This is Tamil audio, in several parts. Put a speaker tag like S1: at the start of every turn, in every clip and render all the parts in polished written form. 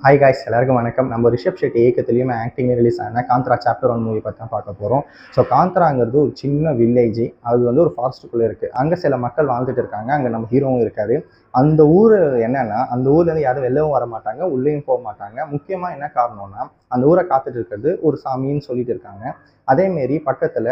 S1: ஹாய் காய்ஸ், எல்லாருக்கும் வணக்கம். நம்ம ரிஷப் ஷெட்டி இயக்கத்துலையும் ஆக்டிங் ரிலீஸ் ஆன காந்த்ரா சாப்டர் 1 மூவி பற்றி தான் பார்க்க போகிறோம். ஸோ காந்த்ராங்கிறது ஒரு சின்ன வில்லேஜ். அது வந்து ஒரு ஃபாரஸ்ட்டுக்குள்ளே இருக்குது. அங்கே சில மக்கள் வாழ்ந்துட்டு இருக்காங்க. அங்கே நம்ம ஹீரோவும் இருக்காரு. அந்த ஊர் என்னன்னா, அந்த ஊர்லேருந்து யாரும் வெளிலவும் வர மாட்டாங்க, உள்ளேயும் போக மாட்டாங்க. முக்கியமாக என்ன காரணம்னா, அந்த ஊரை காத்துட்டு இருக்கிறது ஒரு சாமின்னு சொல்லிட்டு இருக்காங்க. அதேமாரி பக்கத்தில்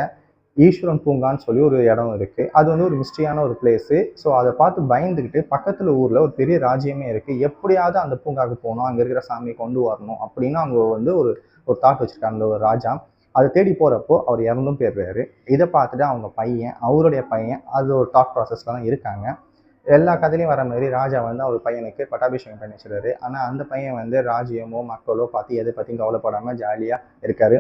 S1: ஈஸ்வரன் பூங்கான்னு சொல்லி ஒரு இடம் இருக்குது. அது வந்து ஒரு மிஸ்ட்ரியான ஒரு பிளேஸு. ஸோ அதை பார்த்து பயந்துக்கிட்டு பக்கத்தில் ஊரில் ஒரு பெரிய ராஜ்யமே இருக்குது. எப்படியாவது அந்த பூங்காவுக்கு போகணும், அங்கே இருக்கிற சாமியை கொண்டு வரணும் அப்படின்னு அவங்க வந்து ஒரு ஒரு தாட் வச்சுருக்காங்க. அந்த ஒரு ராஜா அதை தேடி போகிறப்போ அவர் இறந்தும் போயிடுறாரு. இதை பார்த்துட்டு அவங்க பையன், அவருடைய பையன் அது ஒரு தாட் ப்ராசஸில் தான் இருக்காங்க. எல்லா கதையிலையும் வர மாதிரி ராஜா வந்து அவர் பையனுக்கு பட்டாபிஷேகம் பண்ணி வச்சுறாரு. ஆனால் அந்த பையன் வந்து ராஜ்யமோ மக்களோ பார்த்து எதை பற்றியும் கவலைப்படாமல் ஜாலியாக இருக்காரு.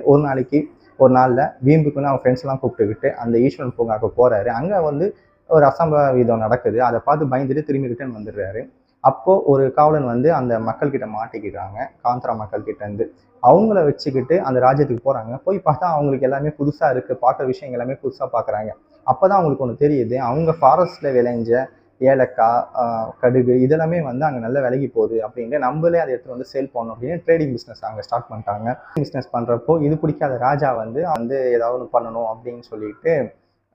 S1: ஒரு நாளில் வீம்புக்குன்னு அவன் ஃப்ரெண்ட்ஸ்லாம் கூப்பிட்டுக்கிட்டு அந்த ஈஸ்வரன் பூங்காவுக்கு போகிறாரு. அங்கே வந்து ஒரு அசம்பாவிதம் நடக்குது. அதை பார்த்து பயந்துட்டு திரும்பி ரிட்டர்ன் வந்துடுறாரு. அப்போது ஒரு காவலன் வந்து அந்த மக்கள்கிட்ட மாட்டிக்கிறாங்க, காந்த்ரா மக்கள்கிட்டேருந்து. அவங்கள வச்சுக்கிட்டு அந்த ராஜ்யத்துக்கு போகிறாங்க. போய் பார்த்தா அவங்களுக்கு எல்லாமே புதுசாக இருக்குது. பார்க்குற விஷயங்கள் எல்லாமே புதுசாக பார்க்குறாங்க. அப்போ தான் அவங்களுக்கு ஒன்று தெரியுது, அவங்க ஃபாரஸ்ட்டில் விளைஞ்ச ஏலக்காய், கடுகு இதெல்லாமே வந்து அங்கே நல்லா விலகி போகுது அப்படின்ட்டு நம்மளே அதை எடுத்து வந்து சேல் பண்ணணும் அப்படின்னு ட்ரேடிங் பிஸ்னஸ் அங்கே ஸ்டார்ட் பண்ணிட்டாங்க. பிஸ்னஸ் பண்ணுறப்போ இது பிடிக்காத ராஜா வந்து ஏதாவது ஒன்று பண்ணணும் அப்படின்னு சொல்லிட்டு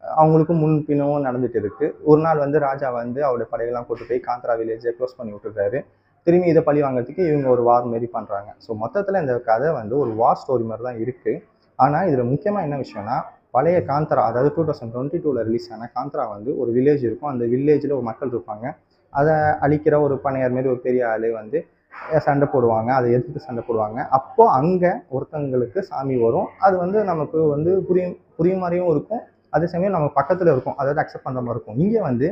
S1: அவங்களுக்கும் முன் பின்னவும் நடந்துட்டு இருக்கு. ஒரு நாள் வந்து ராஜா வந்து அவருடைய படையெல்லாம் கூட்டு போய் காந்த்ரா வில்லேஜை க்ளோஸ் பண்ணி விட்டுறாரு. திரும்பி இதை பழி வாங்கிறதுக்கு இவங்க ஒரு வார் மாரி பண்ணுறாங்க. ஸோ மொத்தத்தில் இந்த கதை வந்து ஒரு வார் ஸ்டோரி மாதிரி தான் இருக்குது. ஆனால் இதில் முக்கியமாக என்ன விஷயம்னா, பழைய காந்த்ரா, அதாவது 2022 ரிலீஸ் ஆன காந்த்ரா வந்து ஒரு வில்லேஜ் இருக்கும். அந்த வில்லேஜில் ஒரு மக்கள் இருப்பாங்க. அதை அழிக்கிற ஒரு பனையார் மாரி ஒரு பெரிய ஆள் வந்து சண்டை போடுவாங்க. அதை எதிர்த்து சண்டை போடுவாங்க. அப்போ அங்கே ஒருத்தங்களுக்கு சாமி வரும். அது வந்து நமக்கு வந்து புரியும் புரியும் மாதிரியும் இருக்கும். அதே சமயம் நம்ம பக்கத்தில் இருக்கும். அதாவது அக்செப்ட் பண்ணுற மாதிரி இருக்கும். இங்கே வந்து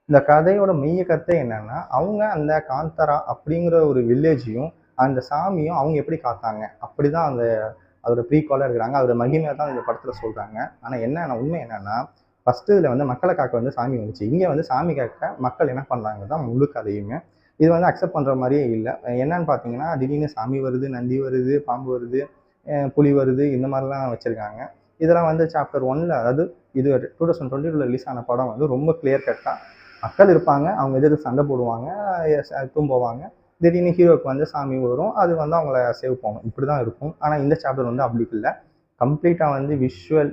S1: இந்த கதையோட மெய்ய கருத்தை என்னன்னா, அவங்க அந்த காந்தரா அப்படிங்கிற ஒரு வில்லேஜையும் அந்த சாமியும் அவங்க எப்படி காத்தாங்க அப்படிதான் அந்த அதோட ப்ரீகாலாக இருக்கிறாங்க. அதோட மகிமையை தான் இந்த படத்தில் சொல்கிறாங்க. ஆனால் என்னென்ன உண்மை என்னென்னா, ஃபஸ்ட்டு இதில் வந்து மக்களை காக்க வந்து சாமி வந்துச்சு. இங்கே வந்து சாமி காக்க மக்கள் என்ன பண்ணுறாங்க தான் முழு கதையுமே. இது வந்து அக்செப்ட் பண்ணுற மாதிரியே இல்லை. என்னன்னு பார்த்தீங்கன்னா, திடீர்னு சாமி வருது, நந்தி வருது, பாம்பு வருது, புலி வருது, இந்த மாதிரிலாம் வச்சுருக்காங்க. இதெல்லாம் வந்து சாப்டர் 1ல், அதாவது இது 2022 ரிலீஸ் ஆன படம் வந்து ரொம்ப கிளியர் கட்டாக மக்கள் இருப்பாங்க. அவங்க எதிர்த்து சண்டை போடுவாங்க, போவாங்க. திடீர்னு ஹீரோவுக்கு வந்து சாமி வரும். அது வந்து அவங்கள சேவ் பண்ணும். இப்படி தான் இருக்கும். ஆனால் இந்த சாப்டர் வந்து அப்படி இல்லை. கம்ப்ளீட்டாக வந்து விஷுவல்,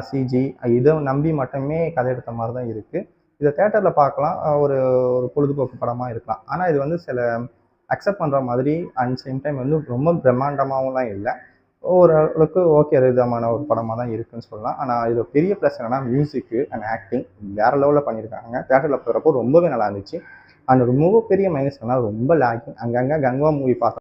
S1: சிஜி இதை நம்பி மட்டுமே கதை எடுத்த மாதிரி தான் இருக்குது. இதை தேட்டரில் பார்க்கலாம். ஒரு ஒரு பொழுதுபோக்கு படமாக இருக்கலாம். ஆனால் இது வந்து சில அக்செப்ட் பண்ணுற மாதிரி அண்ட் சேம் டைம் வந்து ரொம்ப பிரம்மாண்டமாகவும்லாம் இல்லை. ஓரளவுக்கு ஓகே விதமான ஒரு படமாக தான் இருக்குன்னு சொல்லலாம். ஆனால் இதில் பெரிய ப்ளஸ் என்னன்னா, மியூசிக்கு அண்ட் ஆக்டிங் வேறு லெவலில் பண்ணியிருக்காங்க. தேட்டரில் போகிறப்போ ரொம்பவே நல்லா இருந்துச்சு. அண்ட் ரொம்ப பெரிய மைனஸ் என்னன்னா, ரொம்ப லேக்கிங். அங்கங்கே கங்கா மூவி பார்த்தா